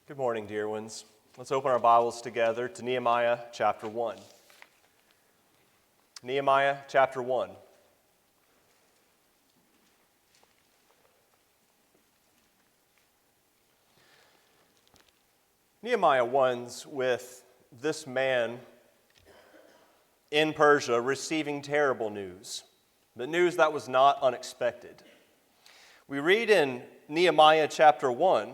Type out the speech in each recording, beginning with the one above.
Good morning, dear ones. Let's open our Bibles together to Nehemiah chapter 1. Nehemiah chapter 1. Nehemiah 1's with this man in Persia receiving terrible news, but news that was not unexpected. We read in Nehemiah chapter 1,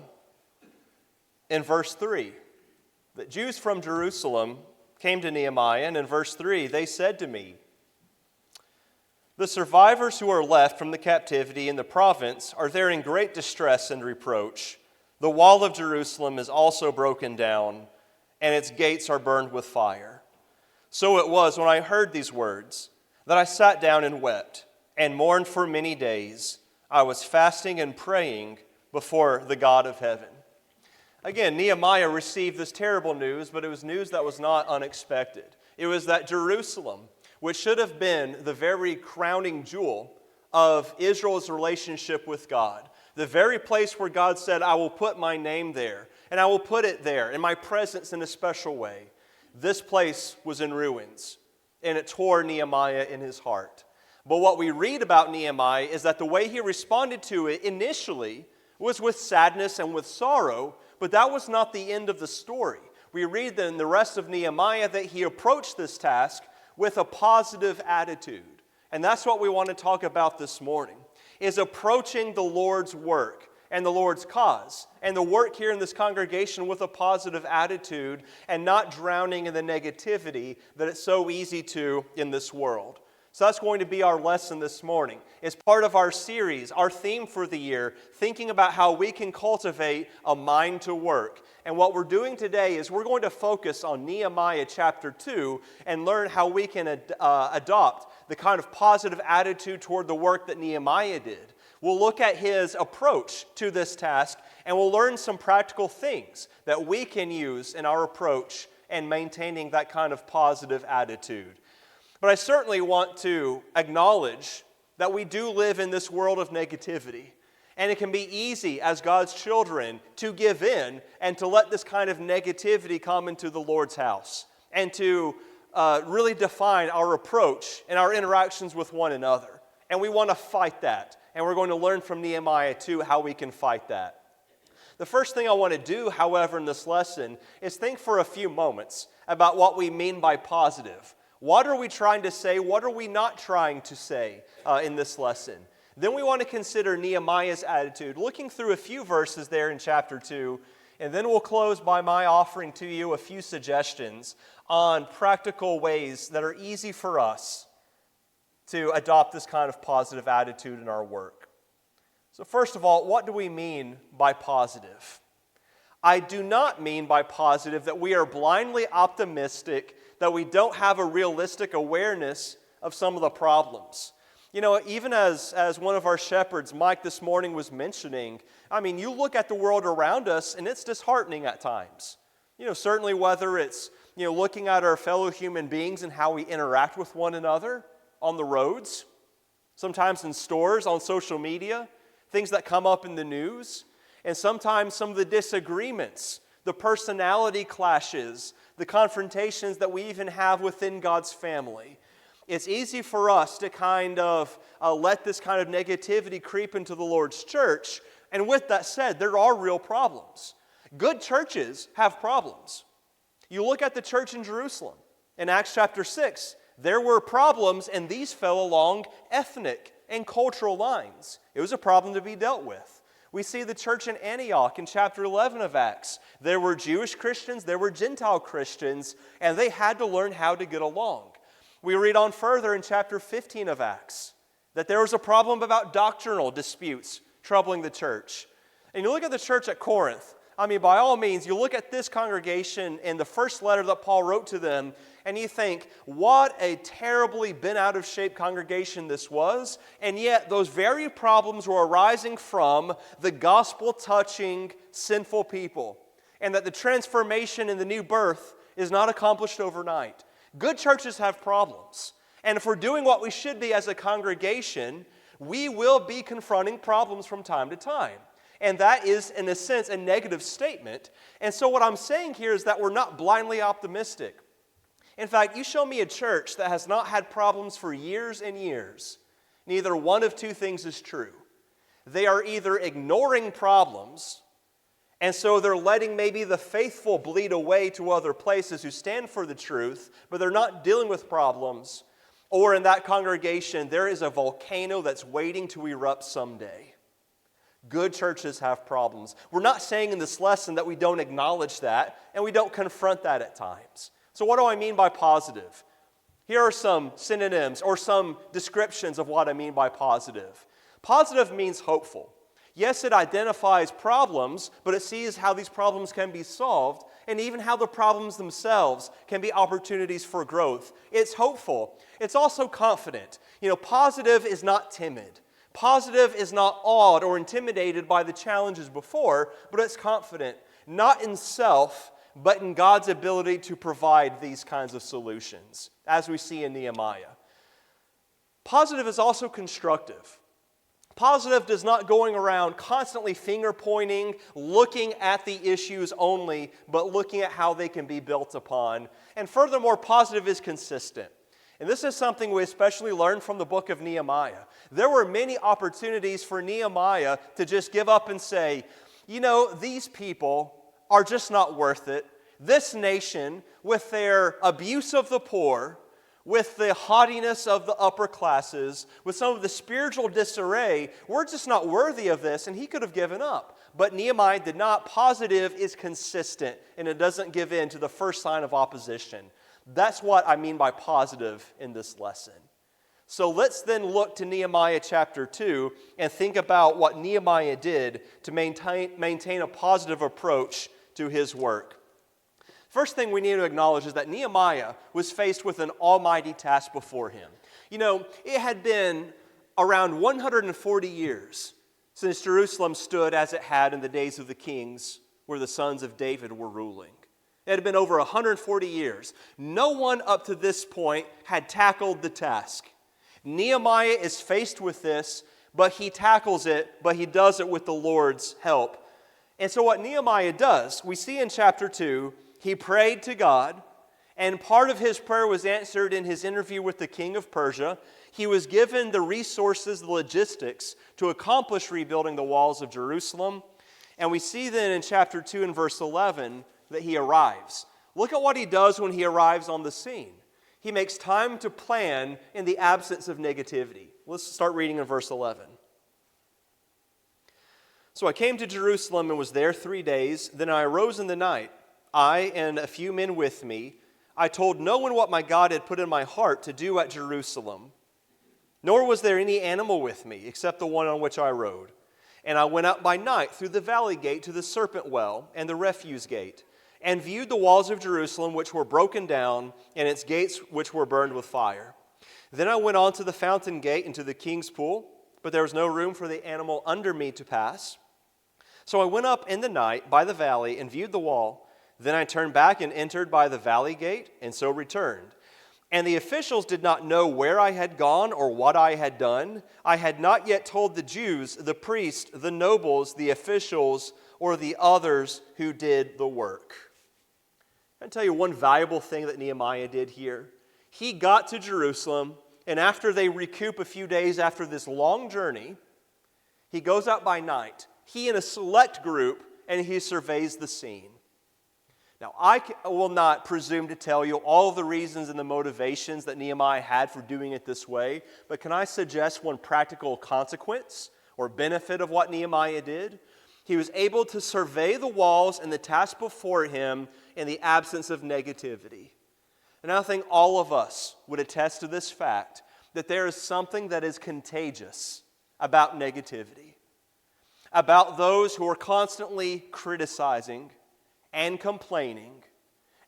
in verse 3, that Jews from Jerusalem came to Nehemiah, and in verse 3, they said to me, "The survivors who are left from the captivity in the province are there in great distress and reproach. The wall of Jerusalem is also broken down, and its gates are burned with fire." So it was when I heard these words that I sat down and wept and mourned for many days. I was fasting and praying before the God of heaven. Again, Nehemiah received this terrible news, but it was news that was not unexpected. It was that Jerusalem, which should have been the very crowning jewel of Israel's relationship with God, the very place where God said, "I will put my name there, and I will put it there in my presence in a special way," this place was in ruins, and it tore Nehemiah in his heart. But what we read about Nehemiah is that the way he responded to it initially was with sadness and with sorrow, but that was not the end of the story. We read in the rest of Nehemiah that he approached this task with a positive attitude. And that's what we want to talk about this morning, is approaching the Lord's work and the Lord's cause, and the work here in this congregation with a positive attitude and not drowning in the negativity that it's so easy to in this world. So that's going to be our lesson this morning. It's part of our series, our theme for the year, thinking about how we can cultivate a mind to work. And what we're doing today is we're going to focus on Nehemiah chapter 2 and learn how we can adopt the kind of positive attitude toward the work that Nehemiah did. We'll look at his approach to this task, and we'll learn some practical things that we can use in our approach and maintaining that kind of positive attitude. But I certainly want to acknowledge that we do live in this world of negativity. And it can be easy as God's children to give in and to let this kind of negativity come into the Lord's house and to really define our approach and our interactions with one another. And we want to fight that. And we're going to learn from Nehemiah 2 how we can fight that. The first thing I want to do, however, in this lesson is think for a few moments about what we mean by positive. What are we trying to say? What are we not trying to say in this lesson? Then we want to consider Nehemiah's attitude, looking through a few verses there in chapter 2, and then we'll close by my offering to you a few suggestions on practical ways that are easy for us to adopt this kind of positive attitude in our work. So first of all, what do we mean by positive? I do not mean by positive that we are blindly optimistic, that we don't have a realistic awareness of some of the problems. You know, even as one of our shepherds, Mike, this morning was mentioning, I mean, you look at the world around us and it's disheartening at times. You know, certainly whether it's, looking at our fellow human beings and how we interact with one another on the roads, sometimes in stores, on social media, things that come up in the news, and sometimes some of the disagreements, the personality clashes, the confrontations that we even have within God's family. It's easy for us to kind of let this kind of negativity creep into the Lord's church. And with that said, there are real problems. Good churches have problems. You look at the church in Jerusalem. In Acts chapter 6, there were problems, and these fell along ethnic and cultural lines. It was a problem to be dealt with. We see the church in Antioch in chapter 11 of Acts. There were Jewish Christians, there were Gentile Christians, and they had to learn how to get along. We read on further in chapter 15 of Acts that there was a problem about doctrinal disputes troubling the church. And you look at the church at Corinth. I mean, by all means, you look at this congregation in the first letter that Paul wrote to them, and you think, what a terribly bent out of shape congregation this was. And yet, those very problems were arising from the gospel-touching, sinful people. And that the transformation and the new birth is not accomplished overnight. Good churches have problems. And if we're doing what we should be as a congregation, we will be confronting problems from time to time. And that is, in a sense, a negative statement. And so what I'm saying here is that we're not blindly optimistic. In fact, you show me a church that has not had problems for years and years. Neither one of two things is true. They are either ignoring problems, and so they're letting maybe the faithful bleed away to other places who stand for the truth, but they're not dealing with problems. Or in that congregation, there is a volcano that's waiting to erupt someday. Good churches have problems. We're not saying in this lesson that we don't acknowledge that, and we don't confront that at times. So what do I mean by positive? Here are some synonyms or some descriptions of what I mean by positive. Positive means hopeful. Yes, it identifies problems, but it sees how these problems can be solved and even how the problems themselves can be opportunities for growth. It's hopeful. It's also confident. Positive is not timid. Positive is not awed or intimidated by the challenges before, but it's confident, not in self, but in God's ability to provide these kinds of solutions, as we see in Nehemiah. Positive is also constructive. Positive does not going around constantly finger pointing, looking at the issues only, but looking at how they can be built upon. And furthermore, positive is consistent. And this is something we especially learned from the book of Nehemiah. There were many opportunities for Nehemiah to just give up and say, these people are just not worth it. This nation, with their abuse of the poor, with the haughtiness of the upper classes, with some of the spiritual disarray, we're just not worthy of this, and he could have given up. But Nehemiah did not. Positive is consistent, and it doesn't give in to the first sign of opposition. That's what I mean by positive in this lesson. So let's then look to Nehemiah chapter 2 and think about what Nehemiah did to maintain a positive approach to his work. First thing we need to acknowledge is that Nehemiah was faced with an almighty task before him. It had been around 140 years since Jerusalem stood as it had in the days of the kings where the sons of David were ruling. It had been over 140 years. No one up to this point had tackled the task. Nehemiah is faced with this, but he tackles it, but he does it with the Lord's help. And so what Nehemiah does, we see in chapter 2, he prayed to God, and part of his prayer was answered in his interview with the king of Persia. He was given the resources, the logistics, to accomplish rebuilding the walls of Jerusalem. And we see then in chapter 2 and verse 11 that he arrives. Look at what he does when he arrives on the scene. He makes time to plan in the absence of negativity. Let's start reading in verse 11. So I came to Jerusalem and was there 3 days. Then I arose in the night, I and a few men with me. I told no one what my God had put in my heart to do at Jerusalem, nor was there any animal with me except the one on which I rode. And I went up by night through the valley gate to the serpent well and the refuse gate, and viewed the walls of Jerusalem which were broken down, and its gates which were burned with fire. Then I went on to the fountain gate and to the king's pool, but there was no room for the animal under me to pass. So I went up in the night by the valley and viewed the wall. Then I turned back and entered by the valley gate, and so returned. And the officials did not know where I had gone or what I had done. I had not yet told the Jews, the priests, the nobles, the officials, or the others who did the work. I'll tell you one valuable thing that Nehemiah did here. He got to Jerusalem, and after they recoup a few days after this long journey, he goes out by night. He and a select group, and he surveys the scene. Now, I will not presume to tell you all of the reasons and the motivations that Nehemiah had for doing it this way, but can I suggest one practical consequence or benefit of what Nehemiah did? He was able to survey the walls and the task before him in the absence of negativity. And I think all of us would attest to this fact, that there is something that is contagious about negativity, about those who are constantly criticizing and complaining,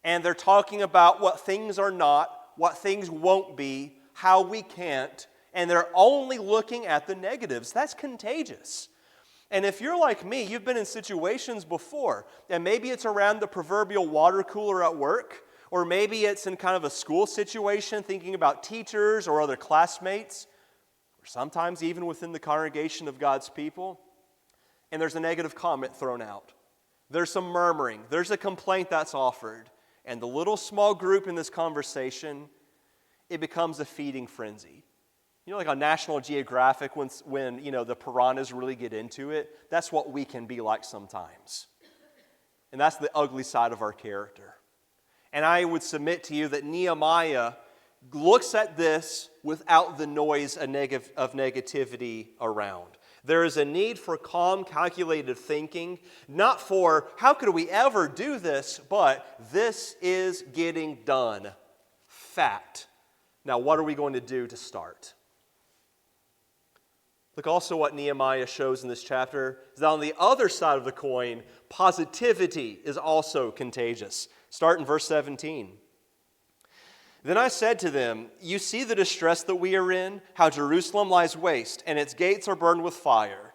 and they're talking about what things are not, what things won't be, how we can't, and they're only looking at the negatives. That's contagious. And if you're like me, you've been in situations before, and maybe it's around the proverbial water cooler at work, or maybe it's in kind of a school situation, thinking about teachers or other classmates, or sometimes even within the congregation of God's people. and there's a negative comment thrown out. There's some murmuring. There's a complaint that's offered. And the little small group in this conversation, it becomes a feeding frenzy. You know, like on National Geographic, when the piranhas really get into it, that's what we can be like sometimes. And that's the ugly side of our character. And I would submit to you that Nehemiah looks at this without the noise of negativity around. There is a need for calm, calculated thinking, not for how could we ever do this, but this is getting done. Fact. Now, what are we going to do to start? Look also what Nehemiah shows in this chapter is that on the other side of the coin, positivity is also contagious. Start in verse 17. Then I said to them, you see the distress that we are in, how Jerusalem lies waste, and its gates are burned with fire.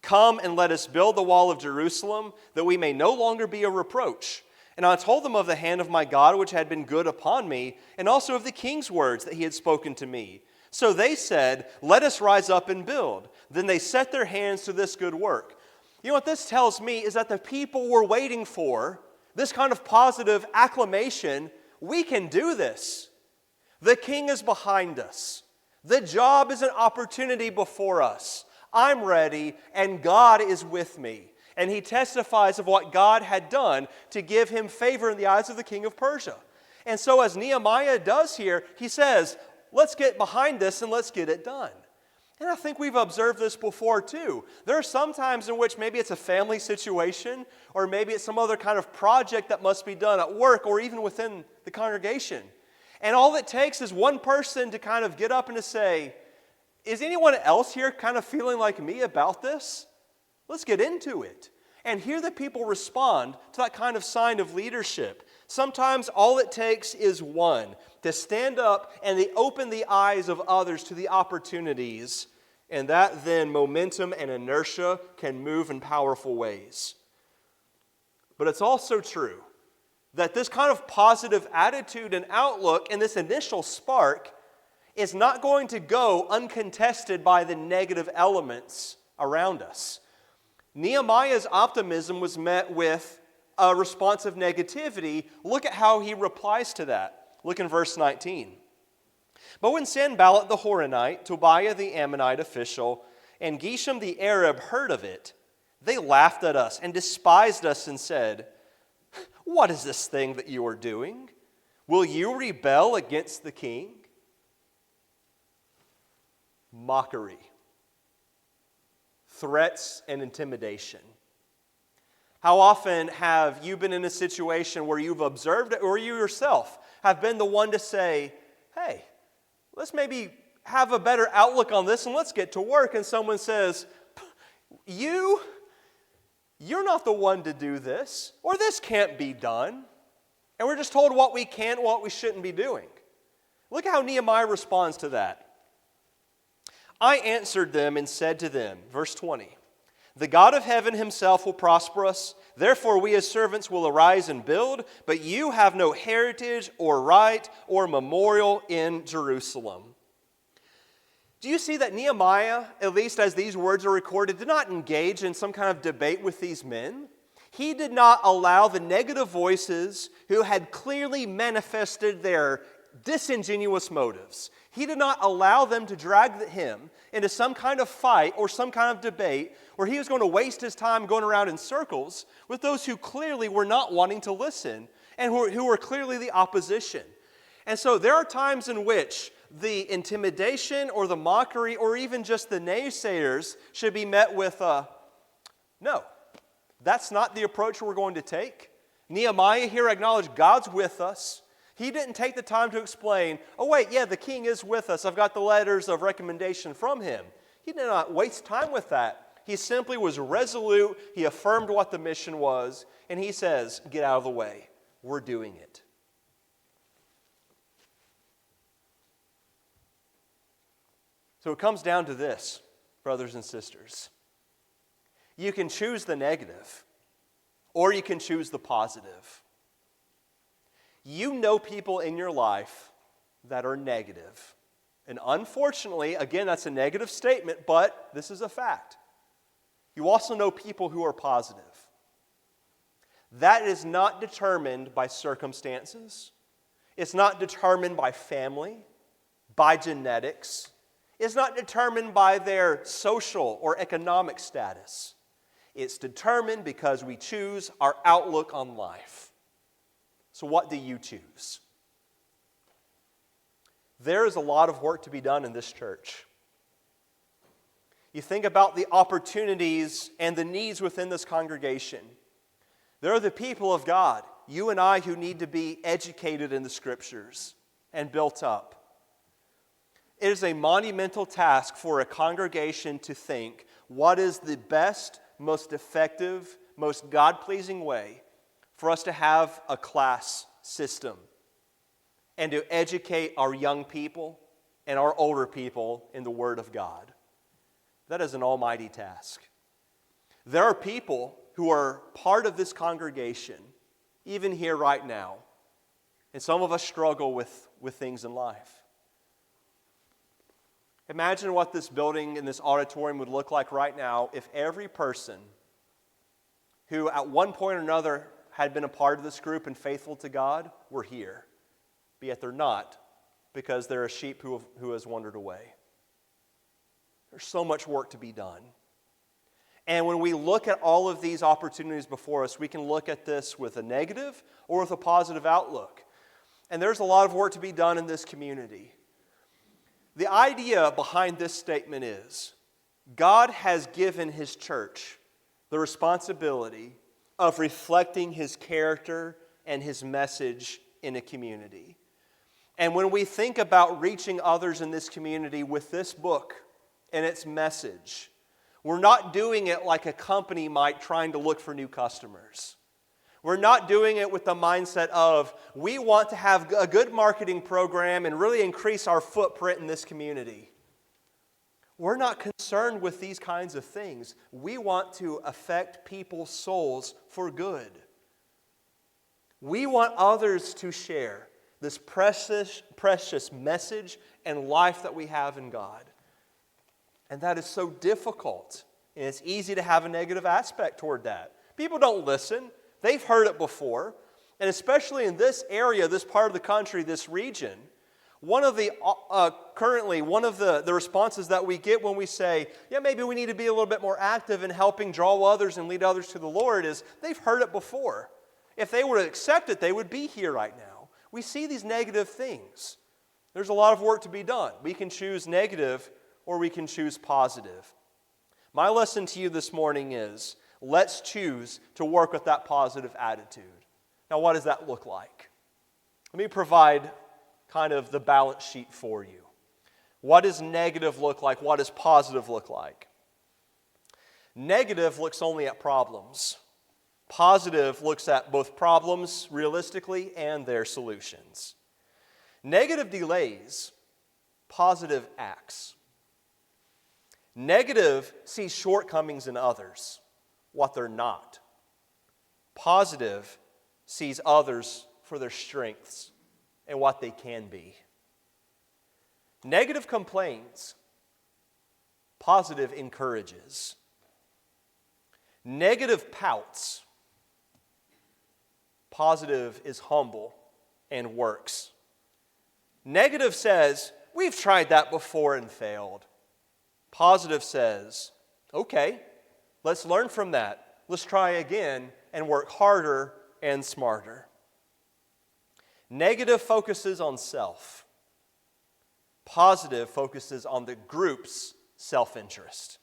Come and let us build the wall of Jerusalem, that we may no longer be a reproach. And I told them of the hand of my God, which had been good upon me, and also of the king's words that he had spoken to me. So they said, let us rise up and build. Then they set their hands to this good work. You know what this tells me is that the people were waiting for, this kind of positive acclamation, we can do this. The king is behind us. The job is an opportunity before us. I'm ready, and God is with me. And he testifies of what God had done to give him favor in the eyes of the king of Persia. And so as Nehemiah does here, he says, let's get behind this and let's get it done. And I think we've observed this before too. There are some times in which maybe it's a family situation, or maybe it's some other kind of project that must be done at work or even within the congregation. And all it takes is one person to kind of get up and to say, is anyone else here kind of feeling like me about this? Let's get into it. And here the people respond to that kind of sign of leadership. Sometimes all it takes is one to stand up and they open the eyes of others to the opportunities, and that then momentum and inertia can move in powerful ways. But it's also true that this kind of positive attitude and outlook and this initial spark is not going to go uncontested by the negative elements around us. Nehemiah's optimism was met with a response of negativity. Look at how he replies to that. Look in verse 19. But when Sanballat the Horonite, Tobiah the Ammonite official, and Geshem the Arab heard of it, they laughed at us and despised us and said, what is this thing that you are doing? Will you rebel against the king? Mockery, threats, and intimidation. How often have you been in a situation where you've observed it, or you yourself have been the one to say, hey, let's maybe have a better outlook on this and let's get to work, and someone says, you're not the one to do this, or this can't be done. And we're just told what we can, what we shouldn't be doing. Look at how Nehemiah responds to that. I answered them and said to them, verse 20, the God of heaven himself will prosper us. Therefore we as servants will arise and build, but you have no heritage or right or memorial in Jerusalem. Do you see that Nehemiah, at least as these words are recorded, did not engage in some kind of debate with these men? He did not allow the negative voices who had clearly manifested their disingenuous motives. He did not allow them to drag him into some kind of fight or some kind of debate where he was going to waste his time going around in circles with those who clearly were not wanting to listen and who were clearly the opposition. And so there are times in which the intimidation or the mockery or even just the naysayers should be met with no, that's not the approach we're going to take. Nehemiah here acknowledged God's with us. He didn't take the time to explain, oh wait, yeah, the king is with us. I've got the letters of recommendation from him. He did not waste time with that. He simply was resolute. He affirmed what the mission was. And he says, get out of the way. We're doing it. So it comes down to this, brothers and sisters. You can choose the negative, or you can choose the positive. You know people in your life that are negative. And unfortunately, again, that's a negative statement, but this is a fact. You also know people who are positive. That is not determined by circumstances. It's not determined by family, by genetics. It's not determined by their social or economic status. It's determined because we choose our outlook on life. So what do you choose? There is a lot of work to be done in this church. You think about the opportunities and the needs within this congregation. There are the people of God, you and I, who need to be educated in the Scriptures and built up. It is a monumental task for a congregation to think, what is the best, most effective, most God-pleasing way for us to have a class system and to educate our young people and our older people in the Word of God? That is an almighty task. There are people who are part of this congregation, even here right now, and some of us struggle with things in life. Imagine what this building and this auditorium would look like right now if every person who at one point or another had been a part of this group and faithful to God were here, but yet they're not, because they're a sheep who has wandered away. There's so much work to be done. And when we look at all of these opportunities before us, we can look at this with a negative or with a positive outlook. And there's a lot of work to be done in this community. The idea behind this statement is, God has given His church the responsibility of reflecting His character and His message in a community. And when we think about reaching others in this community with this book and its message, we're not doing it like a company might trying to look for new customers. We're not doing it with the mindset of, we want to have a good marketing program and really increase our footprint in this community. We're not concerned with these kinds of things. We want to affect people's souls for good. We want others to share this precious message and life that we have in God. And that is so difficult. And it's easy to have a negative aspect toward that. People don't listen. They've heard it before. And especially in this area, this part of the country, this region, one of the responses that we get when we say, yeah, maybe we need to be a little bit more active in helping draw others and lead others to the Lord, is they've heard it before. If they were to accept it, they would be here right now. We see these negative things. There's a lot of work to be done. We can choose negative or we can choose positive. My lesson to you this morning is, let's choose to work with that positive attitude. Now, what does that look like? Let me provide kind of the balance sheet for you. What does negative look like? What does positive look like? Negative looks only at problems. Positive looks at both problems realistically and their solutions. Negative delays, positive acts. Negative sees shortcomings in others, what they're not. Positive sees others for their strengths and what they can be. Negative complains. Positive encourages. Negative pouts. Positive is humble and works. Negative says, we've tried that before and failed. Positive says, okay, let's learn from that. Let's try again and work harder and smarter. Negative focuses on self. Positive focuses on the group's self-interest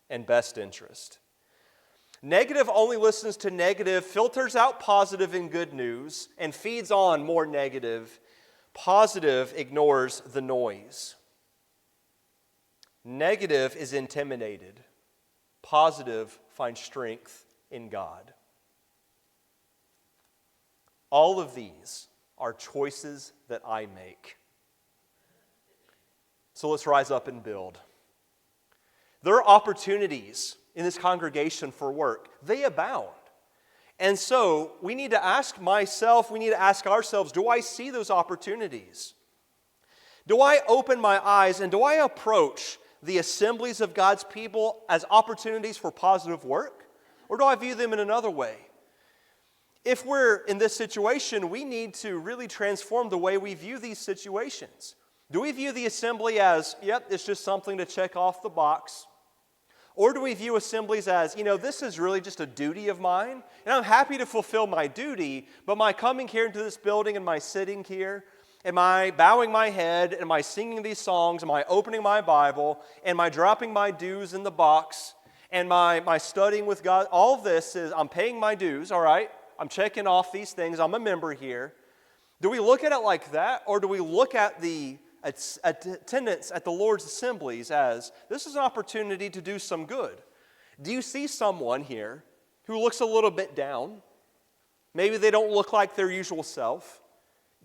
and best interest. Negative only listens to negative, filters out positive and good news, and feeds on more negative. Positive ignores the noise. Negative is intimidated. Positive finds strength in God. All of these are choices that I make. So let's rise up and build. There are opportunities in this congregation for work. They abound. And so we need to ask myself, we need to ask ourselves, do I see those opportunities? Do I open my eyes and do I approach the assemblies of God's people as opportunities for positive work? Or do I view them in another way? If we're in this situation, we need to really transform the way we view these situations. Do we view the assembly as, yep, it's just something to check off the box? Or do we view assemblies as, this is really just a duty of mine, and I'm happy to fulfill my duty, but my coming here into this building and my sitting here, am I bowing my head, am I singing these songs, am I opening my Bible, am I dropping my dues in the box, and my studying with God? All of this is, I'm paying my dues, all right? I'm checking off these things, I'm a member here. Do we look at it like that, or do we look at the attendance at the Lord's assemblies as, this is an opportunity to do some good? Do you see someone here who looks a little bit down? Maybe they don't look like their usual self.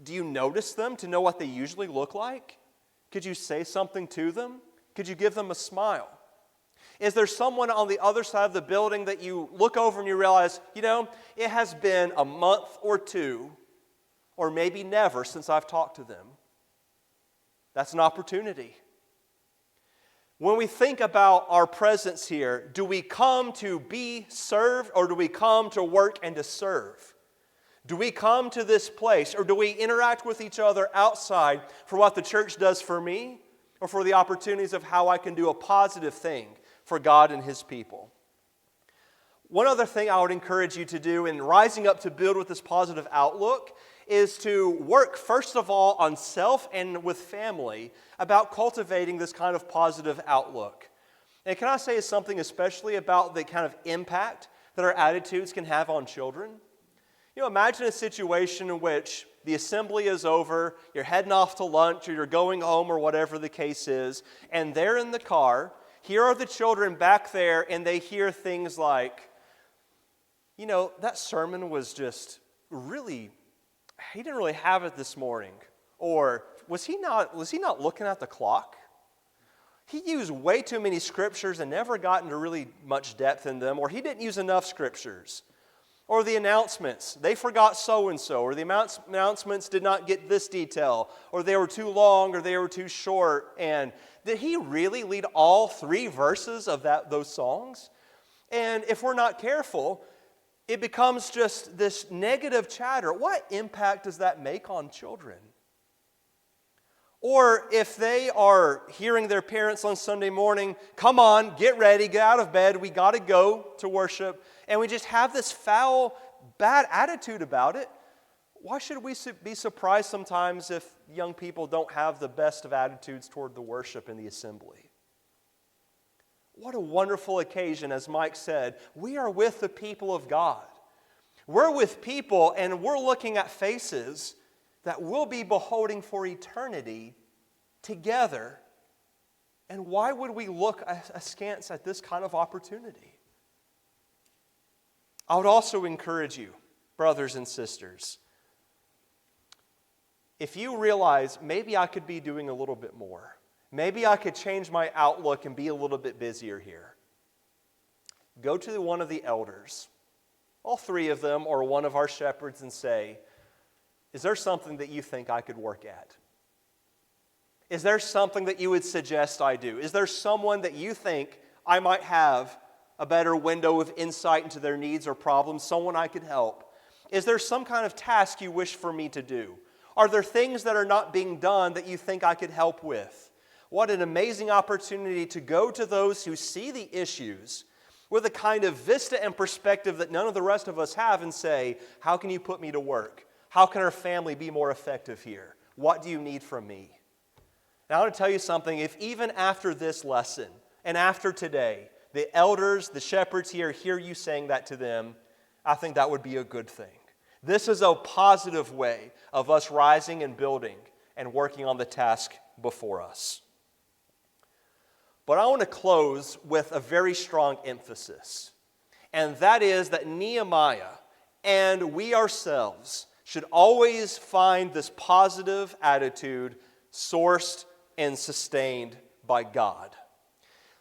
Do you notice them to know what they usually look like? Could you say something to them? Could you give them a smile? Is there someone on the other side of the building that you look over and you realize, it has been a month or two, or maybe never since I've talked to them? That's an opportunity. When we think about our presence here, do we come to be served, or do we come to work and to serve? Do we come to this place, or do we interact with each other outside for what the church does for me, or for the opportunities of how I can do a positive thing for God and His people? One other thing I would encourage you to do in rising up to build with this positive outlook is to work, first of all, on self and with family about cultivating this kind of positive outlook. And can I say something especially about the kind of impact that our attitudes can have on children? Imagine a situation in which the assembly is over, you're heading off to lunch, or you're going home, or whatever the case is, and they're in the car. Here are the children back there, and they hear things like, that sermon was just really, he didn't really have it this morning. Or, was he not looking at the clock? He used way too many scriptures and never got into really much depth in them. Or he didn't use enough scriptures. Or the announcements, they forgot so-and-so. Or the announcements did not get this detail. Or they were too long, or they were too short. And did he really lead all 3 verses of those songs? And if we're not careful, it becomes just this negative chatter. What impact does that make on children? Or if they are hearing their parents on Sunday morning, come on, get ready, get out of bed, we got to go to worship, and we just have this foul, bad attitude about it, why should we be surprised sometimes if young people don't have the best of attitudes toward the worship in the assembly? What a wonderful occasion, as Mike said. We are with the people of God. We're with people, and we're looking at faces that we'll be beholding for eternity together. And why would we look askance at this kind of opportunity? I would also encourage you, brothers and sisters, if you realize maybe I could be doing a little bit more, maybe I could change my outlook and be a little bit busier here, go to one of the elders, all 3 of them, or one of our shepherds, and say, is there something that you think I could work at? Is there something that you would suggest I do? Is there someone that you think I might have a better window of insight into their needs or problems, someone I could help? Is there some kind of task you wish for me to do? Are there things that are not being done that you think I could help with? What an amazing opportunity to go to those who see the issues with a kind of vista and perspective that none of the rest of us have and say, how can you put me to work? How can our family be more effective here? What do you need from me? And I want to tell you something. If even after this lesson and after today, the elders, the shepherds here, hear you saying that to them, I think that would be a good thing. This is a positive way of us rising and building and working on the task before us. But I want to close with a very strong emphasis, and that is that Nehemiah and we ourselves should always find this positive attitude sourced and sustained by God.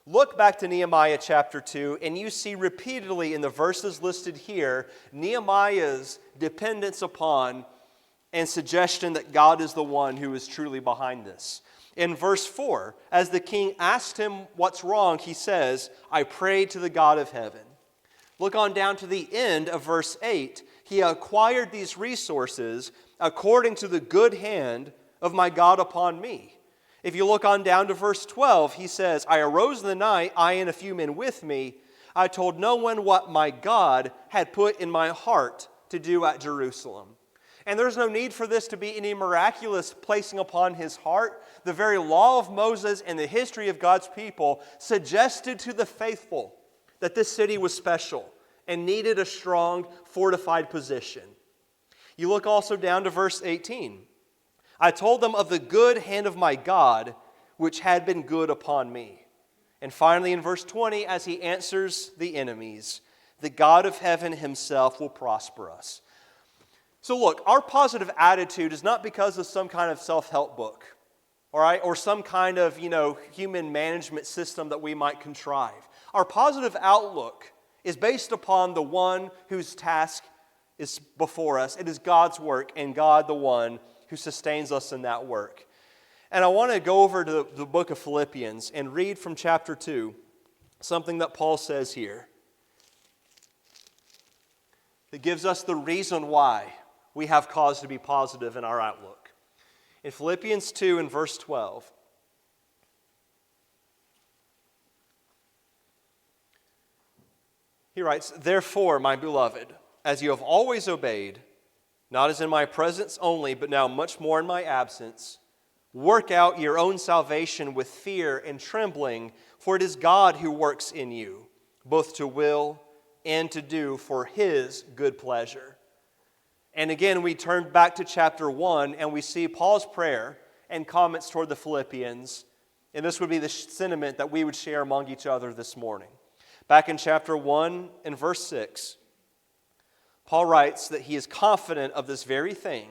Look back to Nehemiah chapter 2, and you see repeatedly in the verses listed here, Nehemiah's dependence upon and suggestion that God is the one who is truly behind this. In verse 4, as the king asked him what's wrong, he says, I prayed to the God of heaven. Look on down to the end of verse 8. He acquired these resources according to the good hand of my God upon me. If you look on down to verse 12, he says, I arose in the night, I and a few men with me. I told no one what my God had put in my heart to do at Jerusalem. And there's no need for this to be any miraculous placing upon his heart. The very law of Moses and the history of God's people suggested to the faithful that this city was special and needed a strong, fortified position. You look also down to verse 18. I told them of the good hand of my God, which had been good upon me. And finally in verse 20, as he answers the enemies, the God of heaven himself will prosper us. So look, our positive attitude is not because of some kind of self-help book, all right, or some kind of, human management system that we might contrive. Our positive outlook is based upon the one whose task is before us. It is God's work, and God the one who sustains us in that work. And I want to go over to the book of Philippians and read from chapter 2 something that Paul says here that gives us the reason why we have cause to be positive in our outlook. In Philippians 2 and verse 12, he writes, Therefore, my beloved, as you have always obeyed, not as in my presence only, but now much more in my absence, work out your own salvation with fear and trembling, for it is God who works in you, both to will and to do for His good pleasure. And again, we turn back to chapter 1 and we see Paul's prayer and comments toward the Philippians. And this would be the sentiment that we would share among each other this morning. Back in chapter 1 and verse 6, Paul writes that he is confident of this very thing,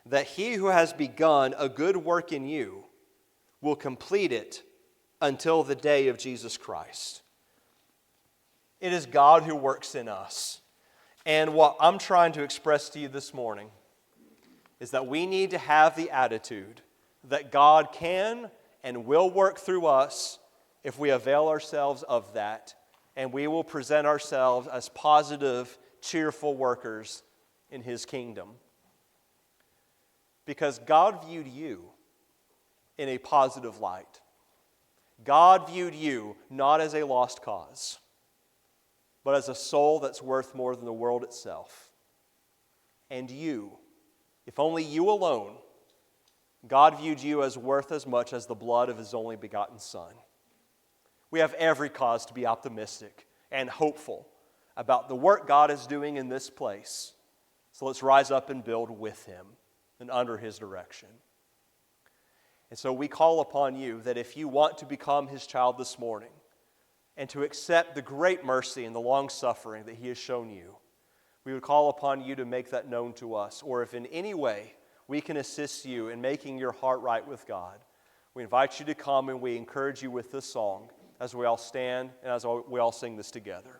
that he who has begun a good work in you will complete it until the day of Jesus Christ. It is God who works in us. And what I'm trying to express to you this morning is that we need to have the attitude that God can and will work through us if we avail ourselves of that, and we will present ourselves as positive, cheerful workers in His kingdom. Because God viewed you in a positive light. God viewed you not as a lost cause, but as a soul that's worth more than the world itself. And you, if only you alone, God viewed you as worth as much as the blood of His only begotten Son. We have every cause to be optimistic and hopeful about the work God is doing in this place. So let's rise up and build with Him and under His direction. And so we call upon you that if you want to become His child this morning, and to accept the great mercy and the long suffering that He has shown you, we would call upon you to make that known to us. Or if in any way we can assist you in making your heart right with God, we invite you to come and we encourage you with this song as we all stand and as we all sing this together.